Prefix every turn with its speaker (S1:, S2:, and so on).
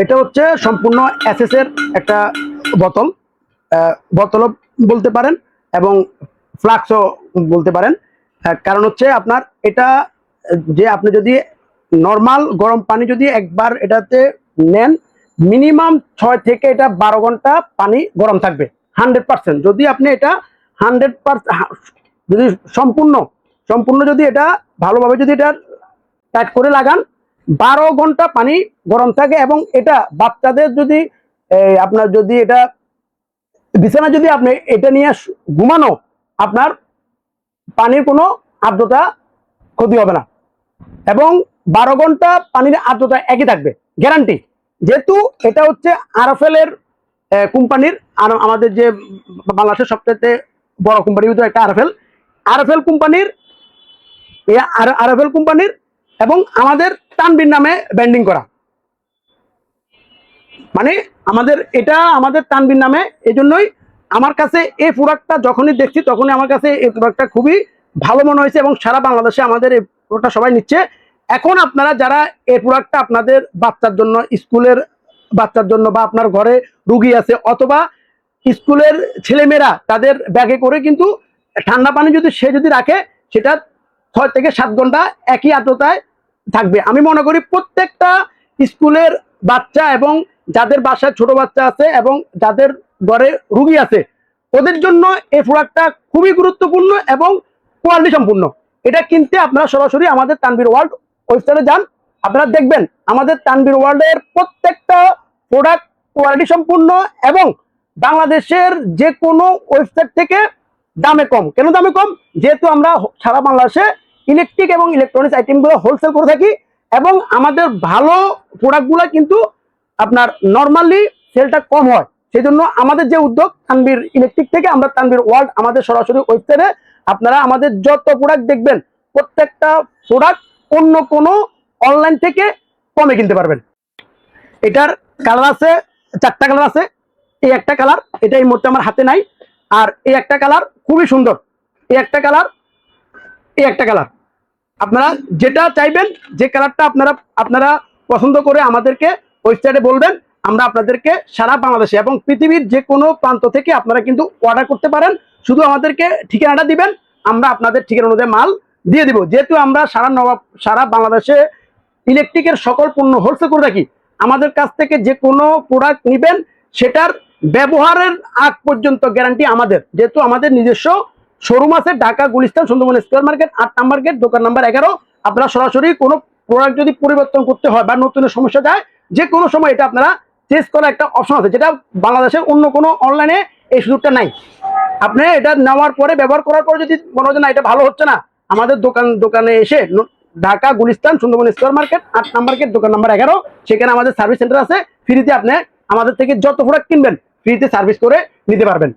S1: এটা হচ্ছে সম্পূর্ণ এসএস এর একটা বোতল, বোতলও বলতে পারেন এবং ফ্লাক্সও বলতে পারেন। কারণ হচ্ছে আপনার এটা যে আপনি যদি নর্মাল গরম পানি যদি একবার এটাতে নেন, মিনিমাম 6 থেকে এটা 12 ঘন্টা পানি গরম থাকবে 100%। যদি আপনি এটা 100% যদি সম্পূর্ণ যদি এটা ভালোভাবে যদি এটা টাইট করে লাগান, 12 ঘন্টা পানি গরম থাকে। এবং এটা বাচ্চাদের যদি আপনার যদি এটা বিছানা যদি আপনি এটা নিয়ে ঘুমানো, আপনার পানির কোনো আর্দ্রতা ক্ষতি হবে না এবং 12 ঘন্টা পানির আর্দ্রতা একই থাকবে, গ্যারান্টি। যেহেতু এটা হচ্ছে আরএফএল এর কোম্পানির, আমাদের যে বাংলাদেশের সবচেয়ে বড় কোম্পানির ভিতরে একটা আরএফএল কোম্পানির এবং আমাদের তানভীর নামে ব্র্যান্ডিং করা, মানে আমাদের তানভীর নামে। এই জন্যই আমার কাছে এই প্রোডাক্টটা যখনই দেখছি তখনই আমার কাছে এই প্রোডাক্টটা খুবই ভালো মনে হয়েছে এবং সারা বাংলাদেশে আমাদের এই প্রোডাক্টটা সবাই নিচ্ছে। এখন আপনারা যারা এই প্রোডাক্টটা আপনাদের বাচ্চার জন্য, স্কুলের বাচ্চার জন্য, বা আপনার ঘরে রুগী আছে অথবা স্কুলের ছেলেমেয়েরা তাদের ব্যাগে করে কিন্তু ঠান্ডা পানি যদি সে যদি রাখে, সেটা 6 থেকে 7 ঘন্টা একই আর্দ্রতায় থাকবে। আমি মনে করি প্রত্যেকটা স্কুলের বাচ্চা এবং যাদের বাসায় ছোট বাচ্চা আছে এবং যাদের ঘরে রুগী আছে, ওদের জন্য এই প্রোডাক্টটা খুবই গুরুত্বপূর্ণ এবং কোয়ালিটি সম্পূর্ণ। এটা কিনতে আপনারা সরাসরি আমাদের তানভীর ওয়ার্ল্ড ওয়েবসাইটে যান, আপনারা দেখবেন আমাদের তানভীর ওয়ার্ল্ডের প্রত্যেকটা প্রোডাক্ট কোয়ালিটি সম্পূর্ণ এবং বাংলাদেশের যে কোনো ওয়েবসাইট থেকে দামে কম। কেন দামে কম? যেহেতু আমরা সারা বাংলাদেশে ইলেকট্রিক এবং ইলেকট্রনিক্স আইটেমগুলো হোলসেল করে থাকি এবং আমাদের ভালো প্রোডাক্টগুলো কিন্তু আপনার নর্মালি সেলটা কম হয়। সেই জন্য আমাদের যে উদ্যোগ তানভীর ইলেকট্রিক থেকে আমরা তানভীর ওয়ার্ল্ড আমাদের সরাসরি ওয়েবসাইটে আপনারা আমাদের যত প্রোডাক্ট দেখবেন প্রত্যেকটা প্রোডাক্ট অন্য কোনো অনলাইন থেকে কমে কিনতে পারবেন। এটার কালার আছে 4টা কালার আছে। এই একটা কালার, এটা এই মুহূর্তে আমার হাতে নাই। আর এই একটা কালার খুবই সুন্দর, এই একটা কালার, এই একটা কালার। আপনারা যেটা চাইবেন, যে কালারটা আপনারা পছন্দ করে আমাদেরকে ওয়েবসাইটে বলবেন, আমরা আপনাদেরকে সারা বাংলাদেশে এবং পৃথিবীর যে কোনো প্রান্ত থেকে আপনারা কিন্তু অর্ডার করতে পারেন। শুধু আমাদেরকে ঠিকানাটা দিবেন, আমরা আপনাদের ঠিকানা অনুযায়ী মাল দিয়ে দিব। যেহেতু আমরা সারা বাংলাদেশে ইলেকট্রিকের সকল পণ্য হোলসেল করে রাখি, আমাদের কাছ থেকে যে কোনো প্রোডাক্ট নেবেন সেটার ব্যবহারের আগ পর্যন্ত গ্যারান্টি আমাদের। যেহেতু আমাদের নিজস্ব শোরুম আছে Dhaka Gulistan Sundarban square market 8 number gate, দোকান নাম্বার 11। আপনারা সরাসরি কোনো প্রোডাক্ট যদি পরিবর্তন করতে হয় বা নতুনের সমস্যা যায়, যে কোনো সময় এটা আপনারা চেঞ্জ করার একটা অপশন আছে, যেটা বাংলাদেশের অন্য কোনো অনলাইনে এই সুযোগটা নাই। আপনি এটা নেওয়ার পরে ব্যবহার করার পরে যদি মনে হয় না এটা ভালো হচ্ছে না, আমাদের দোকানে এসে Dhaka Gulistan Sundarban square market 8 number gate, দোকান নাম্বার 11, সেখানে আমাদের সার্ভিস সেন্টার আছে। ফ্রিতে আপনি আমাদের থেকে যত প্রোডাক্ট কিনবেন ফ্রিতে সার্ভিস করে নিতে পারবেন।